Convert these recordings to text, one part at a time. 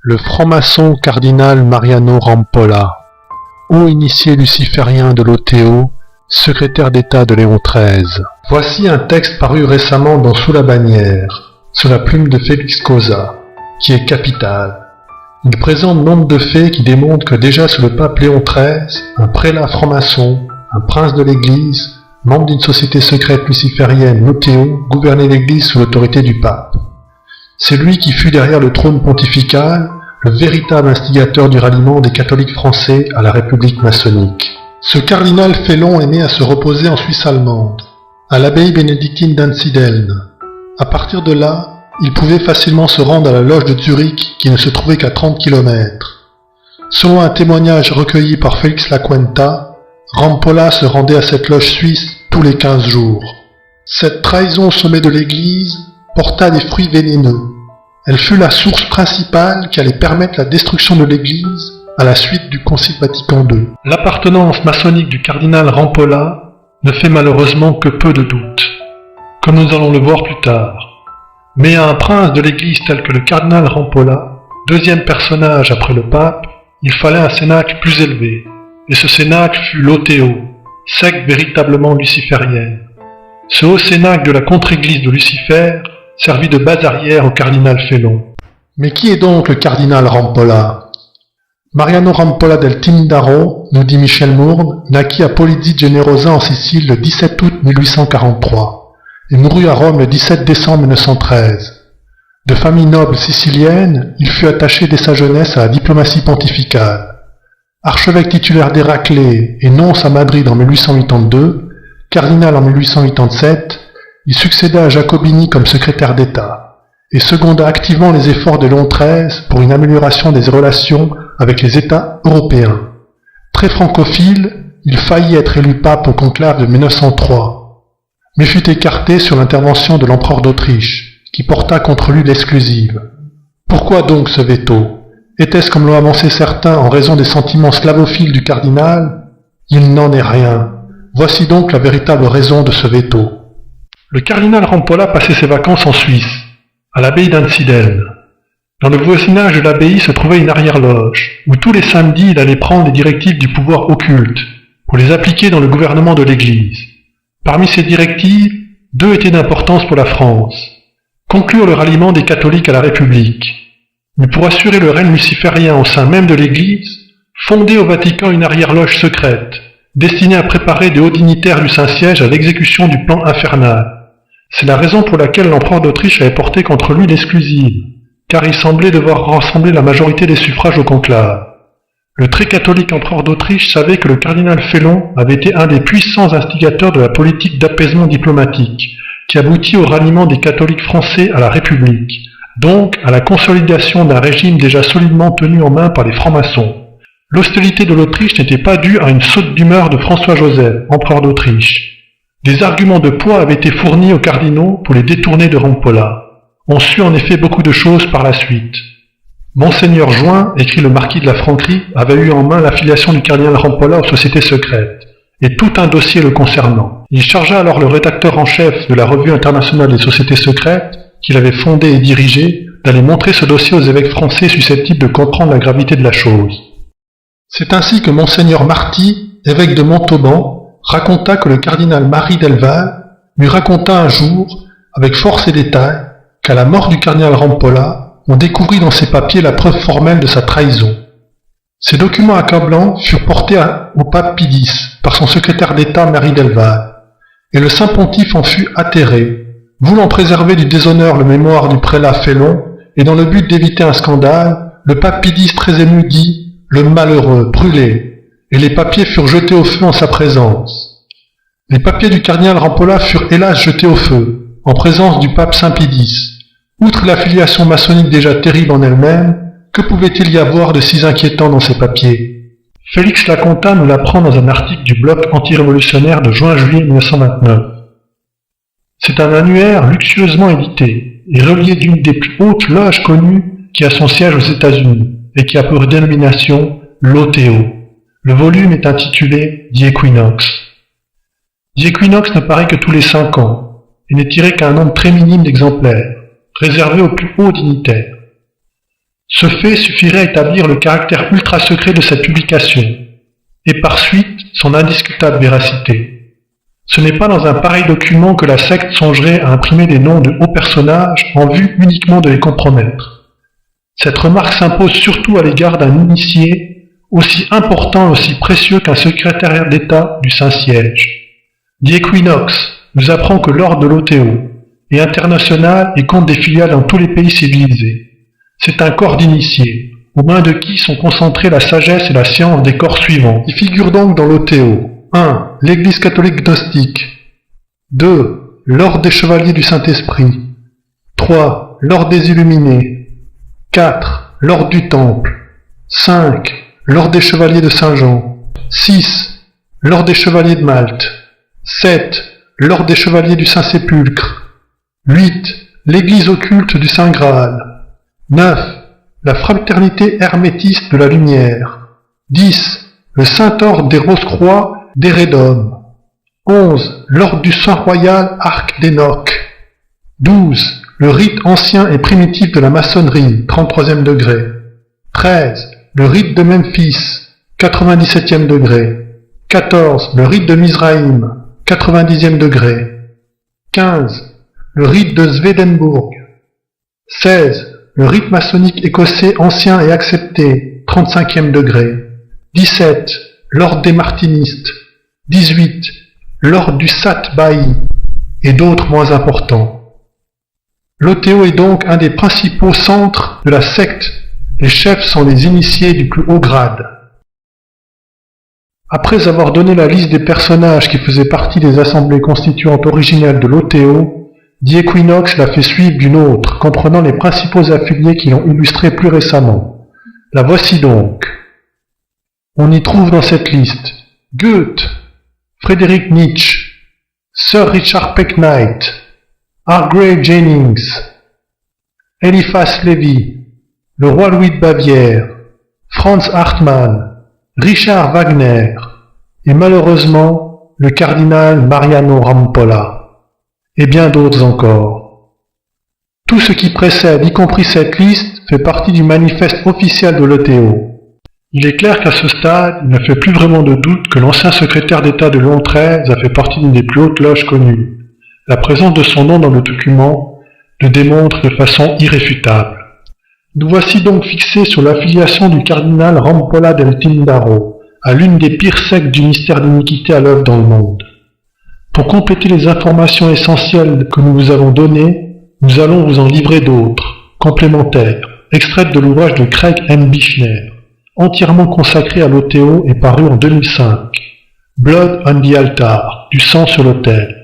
Le franc-maçon cardinal Mariano Rampolla, haut initié luciférien de l'OTO, secrétaire d'État de Léon XIII. Voici un texte paru récemment dans Sous la bannière, sous la plume de Félix Causa, qui est capital. Il présente nombre de faits qui démontrent que déjà sous le pape Léon XIII, un prélat franc-maçon, un prince de l'Église, membre d'une société secrète luciférienne, l'OTO, gouvernait l'Église sous l'autorité du pape. C'est lui qui fut derrière le trône pontifical, le véritable instigateur du ralliement des catholiques français à la République maçonnique. Ce cardinal Félon est né à se reposer en Suisse allemande, à l'abbaye bénédictine d'Ansideln. À partir de là, il pouvait facilement se rendre à la loge de Zurich qui ne se trouvait qu'à 30 km. Selon un témoignage recueilli par Félix Lacuenta, Rampolla se rendait à cette loge suisse tous les 15 jours. Cette trahison au sommet de l'Église porta des fruits vénéneux. Elle fut la source principale qui allait permettre la destruction de l'Église à la suite du Concile Vatican II. L'appartenance maçonnique du cardinal Rampolla ne fait malheureusement que peu de doute, comme nous allons le voir plus tard. Mais à un prince de l'Église tel que le cardinal Rampolla, deuxième personnage après le pape, il fallait un cénacle plus élevé, et ce cénacle fut l'OTO, secte véritablement luciférienne. Ce haut cénacle de la contre-église de Lucifer servit de base arrière au cardinal Félon. Mais qui est donc le cardinal Rampolla? Mariano Rampolla del Tindaro, nous dit Michel Mourne, naquit à Polizzi Generosa en Sicile le 17 août 1843 et mourut à Rome le 17 décembre 1913. De famille noble sicilienne, il fut attaché dès sa jeunesse à la diplomatie pontificale. Archevêque titulaire d'Héraclée et nonce à Madrid en 1882, cardinal en 1887, il succéda à Jacobini comme secrétaire d'État et seconda activement les efforts de Léon XIII pour une amélioration des relations avec les États européens. Très francophile, il faillit être élu pape au conclave de 1903, mais fut écarté sur l'intervention de l'empereur d'Autriche, qui porta contre lui l'exclusive. Pourquoi donc ce veto? Était-ce, comme l'ont avancé certains, en raison des sentiments slavophiles du cardinal? Il n'en est rien. Voici donc la véritable raison de ce veto. Le cardinal Rampolla passait ses vacances en Suisse, à l'abbaye d'Ansideln. Dans le voisinage de l'abbaye se trouvait une arrière-loge, où tous les samedis il allait prendre les directives du pouvoir occulte, pour les appliquer dans le gouvernement de l'Église. Parmi ces directives, 2 étaient d'importance pour la France. Conclure le ralliement des catholiques à la République, mais pour assurer le règne luciférien au sein même de l'Église, fonder au Vatican une arrière-loge secrète, destinée à préparer des hauts dignitaires du Saint-Siège à l'exécution du plan infernal. C'est la raison pour laquelle l'empereur d'Autriche avait porté contre lui l'exclusive, car il semblait devoir rassembler la majorité des suffrages au conclave. Le très catholique empereur d'Autriche savait que le cardinal Félon avait été un des puissants instigateurs de la politique d'apaisement diplomatique, qui aboutit au ralliement des catholiques français à la République, donc à la consolidation d'un régime déjà solidement tenu en main par les francs-maçons. L'hostilité de l'Autriche n'était pas due à une saute d'humeur de François-Joseph, empereur d'Autriche. Des arguments de poids avaient été fournis aux cardinaux pour les détourner de Rampolla. On sut en effet beaucoup de choses par la suite. Monseigneur Join, écrit le marquis de la Franquerie, avait eu en main l'affiliation du cardinal Rampolla aux sociétés secrètes, et tout un dossier le concernant. Il chargea alors le rédacteur en chef de la Revue internationale des sociétés secrètes, qu'il avait fondée et dirigée, d'aller montrer ce dossier aux évêques français susceptibles de comprendre la gravité de la chose. C'est ainsi que Monseigneur Marty, évêque de Montauban, raconta que le cardinal Marie Delval lui raconta un jour, avec force et détail, qu'à la mort du cardinal Rampolla, on découvrit dans ses papiers la preuve formelle de sa trahison. Ces documents accablants furent portés au pape Pie X par son secrétaire d'État Marie Delval, et le saint pontife en fut atterré, voulant préserver du déshonneur le mémoire du prélat Félon, et dans le but d'éviter un scandale, le pape Pie X très ému dit « Le malheureux, brûlé », et les papiers furent jetés au feu en sa présence. Les papiers du cardinal Rampolla furent hélas jetés au feu, en présence du pape Saint Pie X. Outre l'affiliation maçonnique déjà terrible en elle-même, que pouvait-il y avoir de si inquiétant dans ces papiers? Félix Laconta nous l'apprend dans un article du bloc antirévolutionnaire de juin-juillet 1929. C'est un annuaire luxueusement édité et relié d'une des plus hautes loges connues qui a son siège aux États-Unis et qui a pour dénomination l'OTO. Le volume est intitulé The Equinox. The Equinox ne paraît que tous les 5 ans et n'est tiré qu'un nombre très minime d'exemplaires, réservé aux plus hauts dignitaires. Ce fait suffirait à établir le caractère ultra-secret de cette publication, et par suite son indiscutable véracité. Ce n'est pas dans un pareil document que la secte songerait à imprimer des noms de hauts personnages en vue uniquement de les compromettre. Cette remarque s'impose surtout à l'égard d'un initié aussi important et aussi précieux qu'un secrétaire d'État du Saint-Siège. The Equinox nous apprend que l'ordre de l'OTO est international et compte des filiales dans tous les pays civilisés. C'est un corps d'initiés, aux mains de qui sont concentrées la sagesse et la science des corps suivants. Il figure donc dans l'OTO 1. L'Église catholique gnostique. 2. L'ordre des chevaliers du Saint-Esprit. 3. L'ordre des illuminés. 4. L'ordre du Temple. 5. L'ordre des chevaliers de Saint-Jean. 6. L'ordre des chevaliers de Malte. 7. L'ordre des chevaliers du Saint-Sépulcre. 8. L'Église occulte du Saint-Graal. 9. La fraternité hermétiste de la lumière. 10. Le Saint-Ordre des Rose-Croix d'Hérédom. 11. L'Ordre du Saint Royal Arc d'Enoch. 12. Le rite ancien et primitif de la maçonnerie, 33e degré. 13. Le rite de Memphis, 97e degré. 14. Le rite de Mizraïm, 90e degré. 15. Le rite de Swedenbourg. 16. Le rite maçonnique écossais ancien et accepté, 35e degré. 17. L'ordre des martinistes. 18. L'ordre du Sat-Baï, et d'autres moins importants. L'OTO est donc un des principaux centres de la secte. Les chefs sont les initiés du plus haut grade. Après avoir donné la liste des personnages qui faisaient partie des assemblées constituantes originelles de l'OTO, The Equinox l'a fait suivre d'une autre, comprenant les principaux affiliés qui l'ont illustré plus récemment. La voici donc. On y trouve dans cette liste Goethe, Frédéric Nietzsche, Sir Richard Pecknight, Hargrave Jennings, Eliphas Lévy, le roi Louis de Bavière, Franz Hartmann, Richard Wagner et malheureusement le cardinal Mariano Rampolla. Et bien d'autres encore. Tout ce qui précède, y compris cette liste, fait partie du manifeste officiel de l'OTO. Il est clair qu'à ce stade, il ne fait plus vraiment de doute que l'ancien secrétaire d'État de Léon XIII a fait partie d'une des plus hautes loges connues. La présence de son nom dans le document le démontre de façon irréfutable. Nous voici donc fixés sur l'affiliation du cardinal Rampolla del Tindaro à l'une des pires sectes du mystère d'iniquité à l'œuvre dans le monde. Pour compléter les informations essentielles que nous vous avons données, nous allons vous en livrer d'autres, complémentaires, extraites de l'ouvrage de Craig M. Bichner, entièrement consacré à l'OTO et paru en 2005, Blood on the Altar, du sang sur l'autel.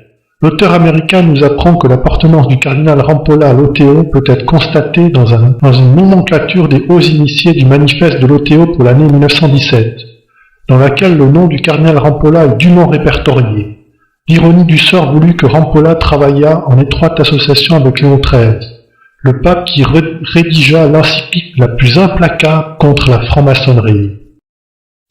L'auteur américain nous apprend que l'appartenance du cardinal Rampolla à l'OTO peut être constatée dans une nomenclature des hauts initiés du manifeste de l'OTO pour l'année 1917, dans laquelle le nom du cardinal Rampolla est dûment répertorié. L'ironie du sort voulut que Rampolla travaillât en étroite association avec Léon XIII, le pape qui rédigea l'encyclique la plus implacable contre la franc-maçonnerie.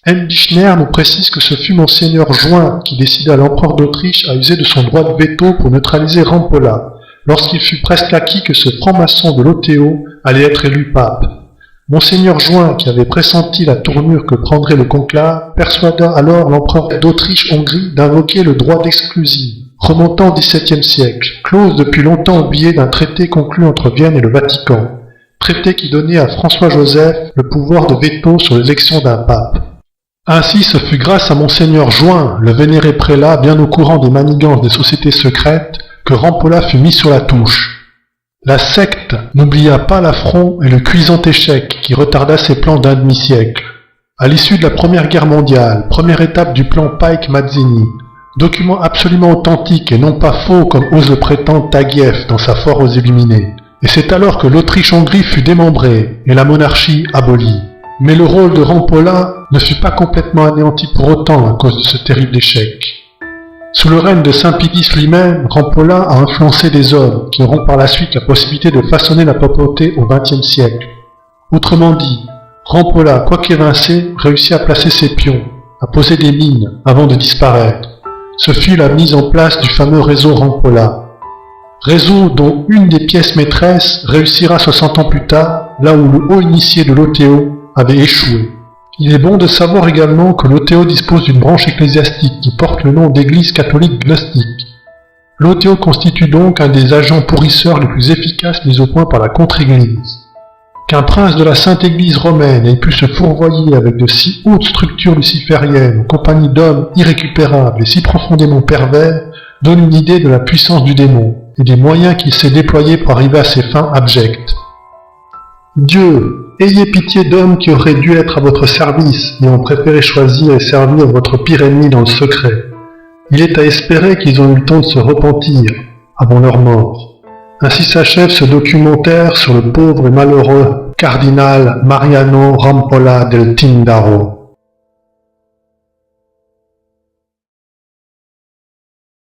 M. Bichner nous précise que ce fut Monseigneur Join qui décida à l'empereur d'Autriche à user de son droit de veto pour neutraliser Rampolla, lorsqu'il fut presque acquis que ce franc-maçon de l'OTO allait être élu pape. Monseigneur Join, qui avait pressenti la tournure que prendrait le conclave, persuada alors l'empereur d'Autriche-Hongrie d'invoquer le droit d'exclusive, remontant au XVIIe siècle, clause depuis longtemps oubliée d'un traité conclu entre Vienne et le Vatican, traité qui donnait à François-Joseph le pouvoir de veto sur l'élection d'un pape. Ainsi, ce fut grâce à Monseigneur Join, le vénéré prélat bien au courant des manigances des sociétés secrètes, que Rampolla fut mis sur la touche. La secte n'oublia pas l'affront et le cuisant échec qui retarda ses plans d'un demi-siècle. À l'issue de la Première Guerre mondiale, première étape du plan Pike-Mazzini, document absolument authentique et non pas faux comme ose le prétendre Taguieff dans sa foire aux illuminés. Et c'est alors que l'Autriche-Hongrie fut démembrée et la monarchie abolie. Mais le rôle de Rampolla ne fut pas complètement anéanti pour autant à cause de ce terrible échec. Sous le règne de Saint Pidis lui-même, Rampolla a influencé des hommes qui auront par la suite la possibilité de façonner la papauté au XXe siècle. Autrement dit, Rampolla, quoique évincé, réussit à placer ses pions, à poser des mines avant de disparaître. Ce fut la mise en place du fameux réseau Rampolla. réseau dont une des pièces maîtresses réussira 60 ans plus tard, là où le haut initié de l'OTO avait échoué. Il est bon de savoir également que l'OTO dispose d'une branche ecclésiastique qui porte le nom d'Église catholique gnostique. L'OTO constitue donc un des agents pourrisseurs les plus efficaces mis au point par la contre-Église. Qu'un prince de la Sainte Église romaine ait pu se fourvoyer avec de si hautes structures lucifériennes en compagnie d'hommes irrécupérables et si profondément pervers donne une idée de la puissance du démon et des moyens qu'il s'est déployés pour arriver à ses fins abjectes. Dieu, ayez pitié d'hommes qui auraient dû être à votre service et ont préféré choisir et servir votre pire ennemi dans le secret. Il est à espérer qu'ils ont eu le temps de se repentir avant leur mort. Ainsi s'achève ce documentaire sur le pauvre et malheureux cardinal Mariano Rampolla del Tindaro.